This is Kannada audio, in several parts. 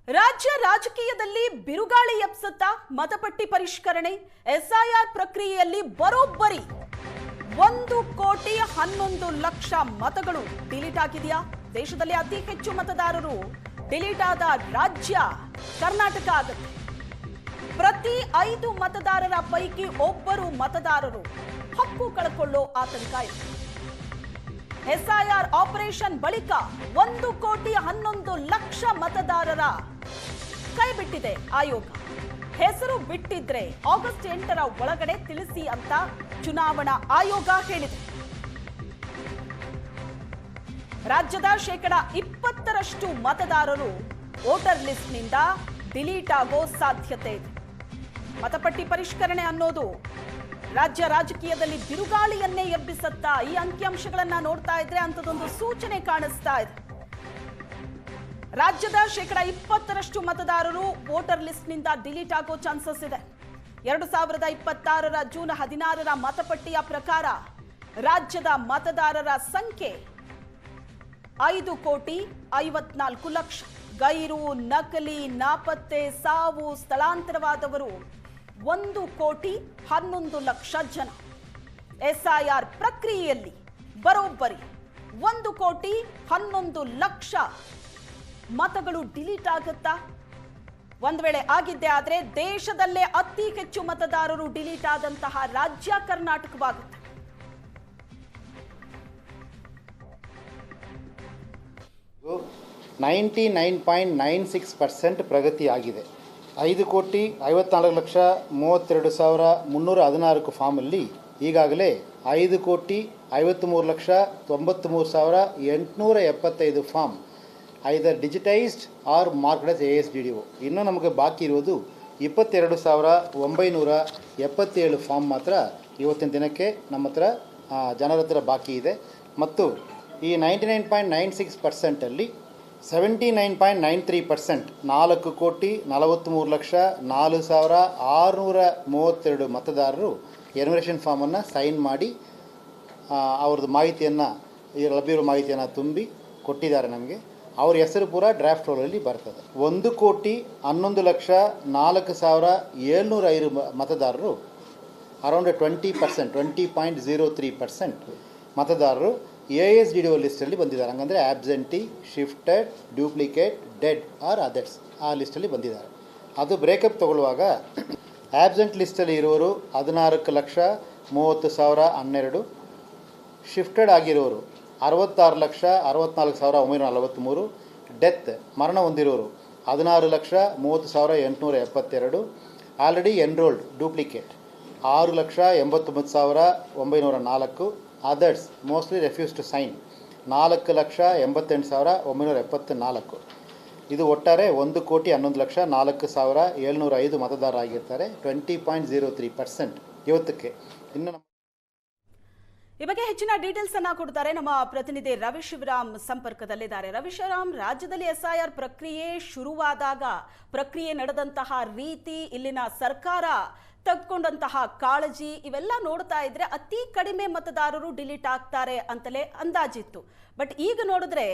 ರಾಜ್ಯ ರಾಜಕೀಯದಲ್ಲಿ ಬಿರುಗಾಳಿ ಎಬ್ಸತ್ತ ಮತಪಟ್ಟಿ ಪರಿಷ್ಕರಣೆ ಎಸ್ಐಆರ್ ಪ್ರಕ್ರಿಯೆಯಲ್ಲಿ ಬರೋಬ್ಬರಿ 1,11,00,000 ಮತಗಳು ಡಿಲೀಟ್ ಆಗಿದೆಯಾ? ದೇಶದಲ್ಲಿ ಅತಿ ಹೆಚ್ಚು ಮತದಾರರು ಡಿಲೀಟ್ ಆದ ರಾಜ್ಯ ಕರ್ನಾಟಕ ಆಗುತ್ತೆ. ಪ್ರತಿ 5 ಮತದಾರರ ಪೈಕಿ ಒಬ್ಬರು ಮತದಾರರು ಹಕ್ಕು ಕಳ್ಕೊಳ್ಳೋ ಆತಂಕ ಇದೆ. ಎಸ್ಐಆರ್ ಆಪರೇಷನ್ ಬಳಿಕ 1,11,00,000 ಮತದಾರರ ಕೈ ಬಿಟ್ಟಿದೆ ಆಯೋಗ. ಹೆಸರು ಬಿಟ್ಟಿದ್ರೆ ಆಗಸ್ಟ್ 8ರ ಒಳಗಡೆ ತಿಳಿಸಿ ಅಂತ ಚುನಾವಣಾ ಆಯೋಗ ಹೇಳಿದೆ. ರಾಜ್ಯದ 20% ಮತದಾರರು ವೋಟರ್ ಲಿಸ್ಟ್ನಿಂದ ಡಿಲೀಟ್ ಆಗೋ ಸಾಧ್ಯತೆ ಇದೆ. ಮತಪಟ್ಟಿ ಪರಿಷ್ಕರಣೆ ಅನ್ನೋದು ರಾಜ್ಯ ರಾಜಕೀಯದಲ್ಲಿ ಬಿರುಗಾಳಿಯನ್ನೇ ಎಬ್ಬಿಸುತ್ತಾ? ಈ ಅಂಕಿಅಂಶಗಳನ್ನ ನೋಡ್ತಾ ಇದ್ರೆ ಅಂತದೊಂದು ಸೂಚನೆ ಕಾಣಿಸ್ತಾ ಇದೆ. ರಾಜ್ಯದ 20% ಮತದಾರರು ವೋಟರ್ ಲಿಸ್ಟ್ನಿಂದ ಡಿಲೀಟ್ ಆಗೋ ಚಾನ್ಸಸ್ ಇದೆ. 2026ರ ಜೂನ್ 16ರ ಮತಪಟ್ಟಿಯ ಪ್ರಕಾರ ರಾಜ್ಯದ ಮತದಾರರ ಸಂಖ್ಯೆ 5,54,00,000. ಗೈರು, ನಕಲಿ, ನಾಪತ್ತೆ, ಸಾವು, ಸ್ಥಳಾಂತರವಾದವರು 1,11,00,000 ಜನ. ಎಸ್ಐಆರ್ ಪ್ರಕ್ರಿಯೆಯಲ್ಲಿ ಬರೋಬ್ಬರಿ 1,11,00,000 ಮತಗಳು ಡಿಲೀಟ್ ಆಗುತ್ತಾ? ಒಂದ್ ವೇಳೆ ಆಗಿದ್ದೇ ಆದ್ರೆ ದೇಶದಲ್ಲೇ ಅತಿ ಹೆಚ್ಚು ಮತದಾರರು ಡಿಲೀಟ್ ಆದಂತಹ ರಾಜ್ಯ ಕರ್ನಾಟಕವಾಗುತ್ತೆ. ,99.96% ಪ್ರಗತಿ ಆಗಿದೆ. 5,54,32,316 ಫಾರ್ಮಲ್ಲಿ ಈಗಾಗಲೇ 5,53,93,875 form either digitised or marked as ASDDO. ಇನ್ನೂ ನಮಗೆ ಬಾಕಿ ಇರುವುದು 22,977 ಫಾರ್ಮ್ ಮಾತ್ರ ಇವತ್ತಿನ ದಿನಕ್ಕೆ ನಮ್ಮ ಹತ್ರ ಜನರ ಹತ್ರ ಬಾಕಿ ಇದೆ. ಮತ್ತು ಈ 99.96%ಅಲ್ಲಿ 79.93% 4,43,04,632 ಮತದಾರರು ಎನ್ಯುಮರೇಷನ್ ಫಾರ್ಮನ್ನು ಸೈನ್ ಮಾಡಿ ಅವ್ರದ್ದು ಮಾಹಿತಿಯನ್ನು ಲಭ್ಯವಿರೋ ಮಾಹಿತಿಯನ್ನು ತುಂಬಿ ಕೊಟ್ಟಿದ್ದಾರೆ ನಮಗೆ. ಅವ್ರ ಹೆಸರು ಪೂರ ಡ್ರಾಫ್ಟ್ ರೋಲಲ್ಲಿ ಬರ್ತದೆ. 1,11,04,705 ಮತದಾರರು ಅರೌಂಡ್ 20%, 20.03% ಮತದಾರರು ASDDO ಲಿಸ್ಟಲ್ಲಿ ಬಂದಿದ್ದಾರೆ. ಹಂಗಂದರೆ absentee, shifted, duplicate, dead or others ಆ ಲಿಸ್ಟಲ್ಲಿ ಬಂದಿದ್ದಾರೆ. ಅದು ಬ್ರೇಕಪ್ ತಗೊಳ್ಳುವಾಗ ಆಬ್ಸೆಂಟ್ ಲಿಸ್ಟಲ್ಲಿ ಇರೋರು 14,30,012, ಶಿಫ್ಟೆಡ್ ಆಗಿರೋರು 66,64,943, ಡೆತ್ ಮರಣ ಹೊಂದಿರೋರು 16,30,872, already enrolled duplicate 6,89,904, others mostly refuse to sign 4,88,974. ಇದು ಒಟ್ಟಾರೆ 1,11,04,705 ಮತದಾರರಾಗಿರ್ತಾರೆ. 20.03% ಇವತ್ತಕ್ಕೆ. ಇನ್ನು ಈ ಬಗ್ಗೆ ಹೆಚ್ಚಿನ ಡೀಟೇಲ್ಸ್ ಅನ್ನ ಕೊಡ್ತಾರೆ ನಮ್ಮ ಪ್ರತಿನಿಧಿ ರವಿ ಶಿವರಾಮ್ ಸಂಪರ್ಕದಲ್ಲಿದ್ದಾರೆ. ರವಿ ಶಿವರಾಮ್, ರಾಜ್ಯದಲ್ಲಿ ಎಸ್ಐಆರ್ ಪ್ರಕ್ರಿಯೆ ಶುರುವಾದಾಗ ಪ್ರಕ್ರಿಯೆ ನಡೆದಂತಹ ರೀತಿ, ಇಲ್ಲಿನ ಸರ್ಕಾರ ತೆಗೆದುಕೊಂಡಂತಹ ಕಾಳಜಿ ಇವೆಲ್ಲ ನೋಡ್ತಾ ಇದ್ರೆ ಅತಿ ಕಡಿಮೆ ಮತದಾರರು ಡಿಲೀಟ್ ಆಗ್ತಾರೆ ಅಂತಲೇ ಅಂದಾಜಿತ್ತು. ಬಟ್ ಈಗ ನೋಡಿದ್ರೆ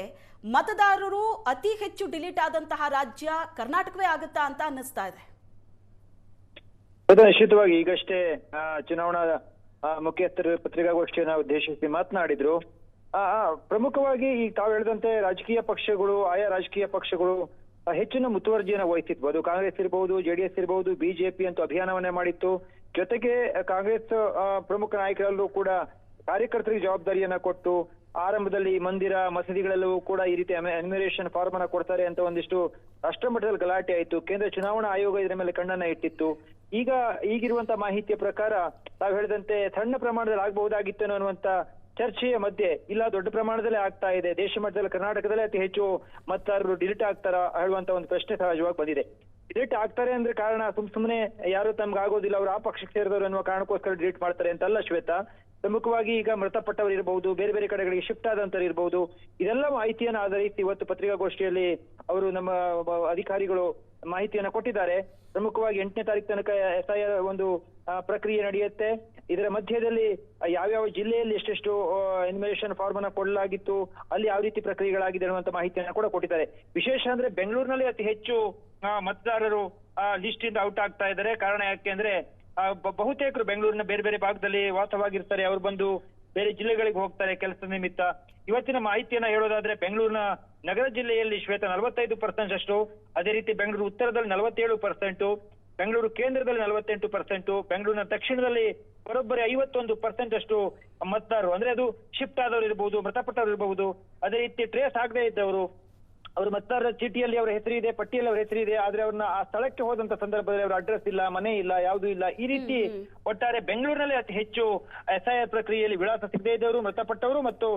ಮತದಾರರು ಅತಿ ಹೆಚ್ಚು ಡಿಲೀಟ್ ಆದಂತಹ ರಾಜ್ಯ ಕರ್ನಾಟಕವೇ ಆಗುತ್ತಾ ಅಂತ ಅನ್ನಿಸ್ತಾ ಇದೆ. ನಿಶ್ಚಿತವಾಗಿ ಈಗಷ್ಟೇ ಚುನಾವಣಾ ಮುಖ್ಯಸ್ಥರು ಪತ್ರಿಕಾಗೋಷ್ಠಿಯನ್ನು ಉದ್ದೇಶಿಸಿ ಮಾತನಾಡಿದ್ರು. ಪ್ರಮುಖವಾಗಿ ಈಗ ತಾವು ಹೇಳಿದಂತೆ ರಾಜಕೀಯ ಪಕ್ಷಗಳು, ಆಯಾ ರಾಜಕೀಯ ಪಕ್ಷಗಳು ಹೆಚ್ಚಿನ ಮುತುವರ್ಜಿಯನ್ನು ವಹಿಸಿದ್ವು. ಅದು ಕಾಂಗ್ರೆಸ್ ಇರಬಹುದು, JDS ಇರಬಹುದು, BJP ಅಂತೂ ಅಭಿಯಾನವನ್ನೇ ಮಾಡಿತ್ತು. ಜೊತೆಗೆ ಕಾಂಗ್ರೆಸ್ ಪ್ರಮುಖ ನಾಯಕರಲ್ಲೂ ಕೂಡ ಕಾರ್ಯಕರ್ತರಿಗೆ ಜವಾಬ್ದಾರಿಯನ್ನ ಕೊಟ್ಟು ಆರಂಭದಲ್ಲಿ ಮಂದಿರ, ಮಸೀದಿಗಳಲ್ಲೂ ಕೂಡ ಈ ರೀತಿ ಎನ್ಯುಮರೇಷನ್ ಫಾರ್ಮ್ ಅನ್ನ ಕೊಡ್ತಾರೆ ಅಂತ ಒಂದಿಷ್ಟು ರಾಷ್ಟ್ರ ಮಟ್ಟದಲ್ಲಿ ಗಲಾಟೆ ಆಯಿತು. ಕೇಂದ್ರ ಚುನಾವಣಾ ಆಯೋಗ ಇದರ ಮೇಲೆ ಕಣ್ಣನ್ನ ಇಟ್ಟಿತ್ತು. ಈಗಿರುವಂತಹ ಮಾಹಿತಿಯ ಪ್ರಕಾರ ತಾವು ಹೇಳಿದಂತೆ ಸಣ್ಣ ಪ್ರಮಾಣದಲ್ಲಿ ಆಗಬಹುದಾಗಿತ್ತು ಅನ್ನುವಂತ ಚರ್ಚೆಯ ಮಧ್ಯೆ ಇಲ್ಲ, ದೊಡ್ಡ ಪ್ರಮಾಣದಲ್ಲೇ ಆಗ್ತಾ ಇದೆ. ದೇಶ ಮಟ್ಟದಲ್ಲಿ ಕರ್ನಾಟಕದಲ್ಲೇ ಅತಿ ಹೆಚ್ಚು ಮತದಾರರು ಡಿಲೀಟ್ ಆಗ್ತಾರ ಹೇಳುವಂತ ಒಂದು ಪ್ರಶ್ನೆ ಸಹಜವಾಗಿ ಬಂದಿದೆ. ಡಿಲೀಟ್ ಆಗ್ತಾರೆ ಅಂದ್ರೆ ಕಾರಣ ಸುಮ್ಮನೆ ಯಾರು ತಮ್ಗೆ ಆಗೋದಿಲ್ಲ, ಅವ್ರು ಆ ಪಕ್ಷಕ್ಕೆ ಸೇರಿದವರು ಅನ್ನುವ ಕಾರಣಕ್ಕೋಸ್ಕರ ಡಿಲೀಟ್ ಮಾಡ್ತಾರೆ ಅಂತಲ್ಲ ಶ್ವೇತಾ. ಪ್ರಮುಖವಾಗಿ ಈಗ ಮೃತಪಟ್ಟವರು ಇರಬಹುದು, ಬೇರೆ ಬೇರೆ ಕಡೆಗಳಿಗೆ ಶಿಫ್ಟ್ ಆದಂತರು ಇರಬಹುದು. ಇದೆಲ್ಲ ಮಾಹಿತಿಯನ್ನು ಆಧರಿಸಿ ಇವತ್ತು ಪತ್ರಿಕಾಗೋಷ್ಠಿಯಲ್ಲಿ ಅವರು ನಮ್ಮ ಅಧಿಕಾರಿಗಳು ಮಾಹಿತಿಯನ್ನು ಕೊಟ್ಟಿದ್ದಾರೆ. ಪ್ರಮುಖವಾಗಿ 8ನೇ ತಾರೀಕು ತನಕ SIR ಒಂದು ಪ್ರಕ್ರಿಯೆ ನಡೆಯುತ್ತೆ. ಇದರ ಮಧ್ಯದಲ್ಲಿ ಯಾವ್ಯಾವ ಜಿಲ್ಲೆಯಲ್ಲಿ ಎಷ್ಟೆಷ್ಟು ಇನ್ವಿಟೇಷನ್ ಫಾರ್ಮ್ ಅನ್ನ ಕೊಡಲಾಗಿತ್ತು, ಅಲ್ಲಿ ಯಾವ ರೀತಿ ಪ್ರಕ್ರಿಯೆಗಳಾಗಿದೆ ಅನ್ನುವಂತ ಮಾಹಿತಿಯನ್ನು ಕೂಡ ಕೊಟ್ಟಿದ್ದಾರೆ. ವಿಶೇಷ ಅಂದ್ರೆ ಬೆಂಗಳೂರಿನಲ್ಲಿ ಅತಿ ಹೆಚ್ಚು ಮತದಾರರು ಲಿಸ್ಟ್ ಇಂದ ಔಟ್ ಆಗ್ತಾ ಇದ್ದಾರೆ. ಕಾರಣ ಯಾಕೆ ಅಂದ್ರೆ ಬಹುತೇಕರು ಬೆಂಗಳೂರಿನ ಬೇರೆ ಬೇರೆ ಭಾಗದಲ್ಲಿ ವಾಸವಾಗಿರ್ತಾರೆ. ಅವ್ರು ಬಂದು ಬೇರೆ ಜಿಲ್ಲೆಗಳಿಗೆ ಹೋಗ್ತಾರೆ ಕೆಲಸದ ನಿಮಿತ್ತ. ಇವತ್ತಿನ ಮಾಹಿತಿಯನ್ನ ಹೇಳೋದಾದ್ರೆ ಬೆಂಗಳೂರಿನ ನಗರ ಜಿಲ್ಲೆಯಲ್ಲಿ ಶ್ವೇತ 45% ಅಷ್ಟು, ಅದೇ ರೀತಿ ಬೆಂಗಳೂರು ಉತ್ತರದಲ್ಲಿ 47%, ಬೆಂಗಳೂರು ಕೇಂದ್ರದಲ್ಲಿ 48%, ಬೆಂಗಳೂರಿನ ದಕ್ಷಿಣದಲ್ಲಿ ಬರೋಬ್ಬರಿ 51% ಅಷ್ಟು ಮತದಾರರು, ಅಂದ್ರೆ ಅದು ಶಿಫ್ಟ್ ಆದವರು ಇರಬಹುದು, ಮೃತಪಟ್ಟವರು ಇರಬಹುದು, ಅದೇ ರೀತಿ ಟ್ರೇಸ್ ಆಗದೆ ಇದ್ದವರು, ಅವ್ರ ಮತದಾರರ ಚೀಟಿಯಲ್ಲಿ ಅವರ ಹೆಸರಿದೆ, ಪಟ್ಟಿಯಲ್ಲಿ ಅವರ ಹೆಸರಿದೆ, ಆದ್ರೆ ಅವ್ರನ್ನ ಆ ಸ್ಥಳಕ್ಕೆ ಹೋದಂತ ಸಂದರ್ಭದಲ್ಲಿ ಅವರ ಅಡ್ರೆಸ್ ಇಲ್ಲ, ಮನೆ ಇಲ್ಲ, ಯಾವುದೂ ಇಲ್ಲ. ಈ ರೀತಿ ಒಟ್ಟಾರೆ ಬೆಂಗಳೂರಿನಲ್ಲಿ ಅತಿ ಹೆಚ್ಚು SIR ಪ್ರಕ್ರಿಯೆಯಲ್ಲಿ ವಿಳಾಸ ಸಿಗದೇ ಇದ್ದವರು, ಮೃತಪಟ್ಟವರು ಮತ್ತು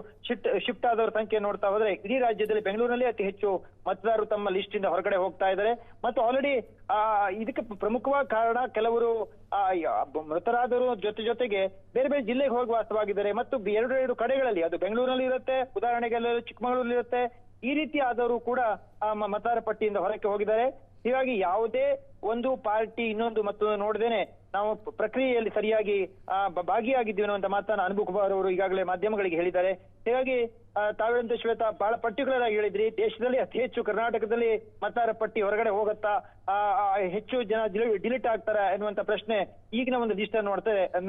ಶಿಫ್ಟ್ ಆದವರ ಸಂಖ್ಯೆ ನೋಡ್ತಾ ಹೋದ್ರೆ ಇಡೀ ರಾಜ್ಯದಲ್ಲಿ ಬೆಂಗಳೂರಿನಲ್ಲಿ ಅತಿ ಹೆಚ್ಚು ಮತದಾರರು ತಮ್ಮ ಲಿಸ್ಟ್ ಇಂದ ಹೊರಗಡೆ ಹೋಗ್ತಾ ಇದ್ದಾರೆ. ಮತ್ತು ಆಲ್ರೆಡಿ ಇದಕ್ಕೆ ಪ್ರಮುಖವಾದ ಕಾರಣ ಕೆಲವರು ಮೃತರಾದವರು ಜೊತೆಗೆ ಬೇರೆ ಬೇರೆ ಜಿಲ್ಲೆಗೆ ಹೋಗಿ ವಾಸವಾಗಿದ್ದಾರೆ ಮತ್ತು ಎರಡು ಕಡೆಗಳಲ್ಲಿ, ಅದು ಬೆಂಗಳೂರಿನಲ್ಲಿ ಇರುತ್ತೆ, ಉದಾಹರಣೆಗೆ ಚಿಕ್ಕಮಗಳೂರಲ್ಲಿ ಇರುತ್ತೆ, ಈ ರೀತಿ ಆದವರು ಕೂಡ ಮತದಾರ ಪಟ್ಟಿಯಿಂದ ಹೊರಕ್ಕೆ ಹೋಗಿದ್ದಾರೆ. ಹೀಗಾಗಿ ಯಾವುದೇ ಒಂದು ಪಾರ್ಟಿ ಇನ್ನೊಂದು ಮತ್ತೊಂದು ನೋಡದೇನೆ ನಾವು ಪ್ರಕ್ರಿಯೆಯಲ್ಲಿ ಸರಿಯಾಗಿ ಭಾಗಿಯಾಗಿದ್ದೀವಿ ಅನ್ನುವಂತ ಮಾತನ್ನ ಅನುಭವ್ ಕುಮಾರ್ ಅವರು ಈಗಾಗಲೇ ಮಾಧ್ಯಮಗಳಿಗೆ ಹೇಳಿದ್ದಾರೆ. ಹೀಗಾಗಿ ತಾವೇಳಂತ ಶ್ವೇತಾ ಬಹಳ ಪರ್ಟಿಕ್ಯುಲರ್ ಆಗಿ ಹೇಳಿದ್ರಿ, ದೇಶದಲ್ಲಿ ಅತಿ ಹೆಚ್ಚು ಕರ್ನಾಟಕದಲ್ಲಿ ಮತದಾರ ಪಟ್ಟಿ ಹೊರಗಡೆ ಹೋಗತ್ತಾ, ಹೆಚ್ಚು ಜನ ಡಿಲೀಟ್ ಆಗ್ತಾರ ಎನ್ನುವಂತ ಪ್ರಶ್ನೆ ಈಗಿನ ಒಂದು ಲಿಸ್ಟ್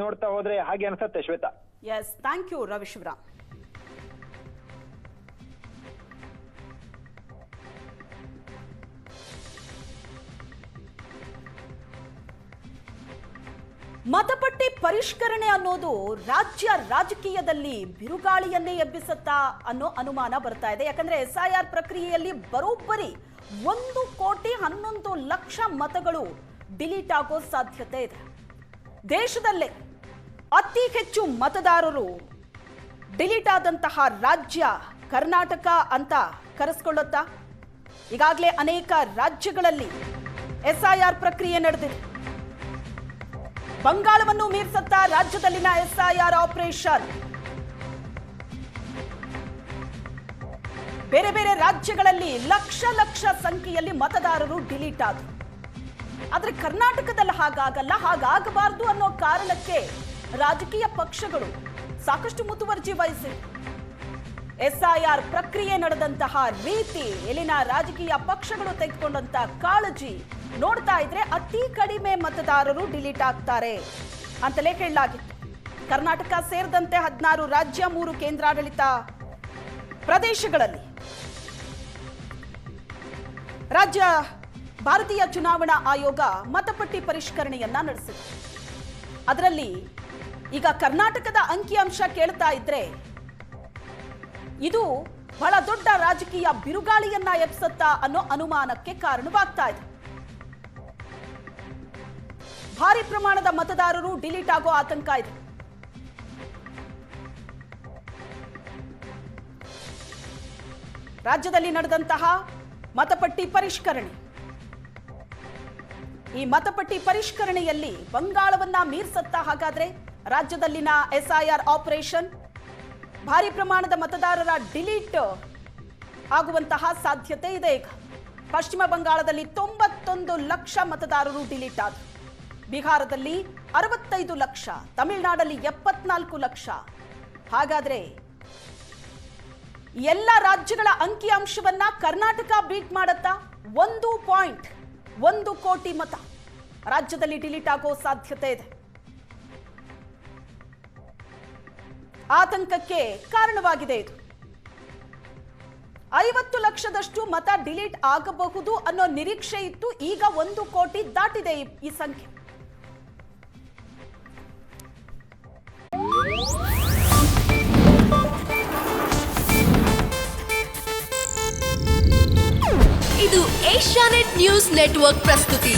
ನೋಡ್ತಾ ಹೋದ್ರೆ ಹಾಗೆ ಅನ್ಸುತ್ತೆ Shweta. Yes, thank you Ravi Shivaram. ಮತಪಟ್ಟಿ ಪರಿಷ್ಕರಣೆ ಅನ್ನೋದು ರಾಜ್ಯ ರಾಜಕೀಯದಲ್ಲಿ ಬಿರುಗಾಳಿಯನ್ನೇ ಎಬ್ಬಿಸುತ್ತಾ ಅನ್ನೋ ಅನುಮಾನ ಬರ್ತಾ ಇದೆ. ಯಾಕಂದ್ರೆ SIR ಪ್ರಕ್ರಿಯೆಯಲ್ಲಿ ಬರೋಬ್ಬರಿ 1,11,00,000 ಮತಗಳು ಡಿಲೀಟ್ ಆಗೋ ಸಾಧ್ಯತೆ ಇದೆ. ದೇಶದಲ್ಲೇ ಅತಿ ಹೆಚ್ಚು ಮತದಾರರು ಡಿಲೀಟ್ ಆದಂತಹ ರಾಜ್ಯ ಕರ್ನಾಟಕ ಅಂತ ಕರೆಸ್ಕೊಳ್ಳುತ್ತಾ? ಈಗಾಗಲೇ ಅನೇಕ ರಾಜ್ಯಗಳಲ್ಲಿ SIR ಪ್ರಕ್ರಿಯೆ ನಡೆದಿದೆ. ಬಂಗಾಳವನ್ನು ಮೀರಿಸುತ್ತಾ ರಾಜ್ಯದಲ್ಲಿನ SIR ಆಪರೇಷನ್. ಬೇರೆ ಬೇರೆ ರಾಜ್ಯಗಳಲ್ಲಿ ಲಕ್ಷ ಸಂಖ್ಯೆಯಲ್ಲಿ ಮತದಾರರು ಡಿಲೀಟ್ ಆದರು. ಆದ್ರೆ ಕರ್ನಾಟಕದಲ್ಲಿ ಹಾಗಾಗಲ್ಲ, ಹಾಗಾಗಬಾರದು ಅನ್ನೋ ಕಾರಣಕ್ಕೆ ರಾಜಕೀಯ ಪಕ್ಷಗಳು ಸಾಕಷ್ಟು ಮುತುವರ್ಜಿ ವಹಿಸಿವೆ. SIR ಪ್ರಕ್ರಿಯೆ ನಡೆದಂತಹ ರೀತಿ, ಇಲ್ಲಿನ ರಾಜಕೀಯ ಪಕ್ಷಗಳು ತೆಗೆದುಕೊಂಡಂತ ಕಾಳಜಿ ನೋಡ್ತಾ ಇದ್ರೆ ಅತಿ ಕಡಿಮೆ ಮತದಾರರು ಡಿಲೀಟ್ ಆಗ್ತಾರೆ ಅಂತಲೇ ಹೇಳಲಾಗಿತ್ತು. ಕರ್ನಾಟಕ ಸೇರಿದಂತೆ 16 ರಾಜ್ಯ, 3 ಕೇಂದ್ರಾಡಳಿತ ಪ್ರದೇಶಗಳಲ್ಲಿ ರಾಜ್ಯ ಭಾರತೀಯ ಚುನಾವಣಾ ಆಯೋಗ ಮತಪಟ್ಟಿ ಪರಿಷ್ಕರಣೆಯನ್ನ ನಡೆಸಿದೆ. ಅದರಲ್ಲಿ ಈಗ ಕರ್ನಾಟಕದ ಅಂಕಿಅಂಶ ಕೇಳ್ತಾ ಇದ್ರೆ ಇದು ಬಹಳ ದೊಡ್ಡ ರಾಜಕೀಯ ಬಿರುಗಾಳಿಯನ್ನ ಎಬ್ಬಿಸುತ್ತಾ ಅನ್ನೋ ಅನುಮಾನಕ್ಕೆ ಕಾರಣವಾಗ್ತಾ ಇದೆ. ಭಾರಿ ಪ್ರಮಾಣದ ಮತದಾರರು ಡಿಲೀಟ್ ಆಗೋ ಆತಂಕ ಇದೆ. ರಾಜ್ಯದಲ್ಲಿ ನಡೆದಂತಹ ಮತಪಟ್ಟಿ ಪರಿಷ್ಕರಣೆ, ಈ ಮತಪಟ್ಟಿ ಪರಿಷ್ಕರಣೆಯಲ್ಲಿ ಬಂಗಾಳವನ್ನ ಮೀರಿಸುತ್ತಾ ಹಾಗಾದ್ರೆ ರಾಜ್ಯದಲ್ಲಿನ SIR ಆಪರೇಷನ್? ಭಾರಿ ಪ್ರಮಾಣದ ಮತದಾರರ ಡಿಲೀಟ್ ಆಗುವಂತಹ ಸಾಧ್ಯತೆ ಇದೆ. ಈಗ ಪಶ್ಚಿಮ ಬಂಗಾಳದಲ್ಲಿ 91 ಲಕ್ಷ ಮತದಾರರು ಡಿಲೀಟ್ ಆದರು, ಬಿಹಾರದಲ್ಲಿ 65 ಲಕ್ಷ, ತಮಿಳುನಾಡಲ್ಲಿ 74 ಲಕ್ಷ. ಹಾಗಾದ್ರೆ ಎಲ್ಲ ರಾಜ್ಯಗಳ ಅಂಕಿಅಂಶವನ್ನ ಕರ್ನಾಟಕ ಬೀಟ್ ಮಾಡುತ್ತಾ? 1.1 ಕೋಟಿ ಮತ ರಾಜ್ಯದಲ್ಲಿ ಡಿಲೀಟ್ ಆಗೋ ಸಾಧ್ಯತೆ ಇದೆ. ಆತಂಕಕ್ಕೆ ಕಾರಣವಾಗಿದೆ ಇದು. 50 ಲಕ್ಷದಷ್ಟು ಮತ ಡಿಲೀಟ್ ಆಗಬಹುದು ಅನ್ನೋ ನಿರೀಕ್ಷೆ ಇತ್ತು. ಈಗ 1 ಕೋಟಿ ದಾಟಿದೆ ಈ ಸಂಖ್ಯೆ. ಇದು ಏಷ್ಯಾನೆಟ್ ನ್ಯೂಸ್ ನೆಟ್ವರ್ಕ್ ಪ್ರಸ್ತುತಿ.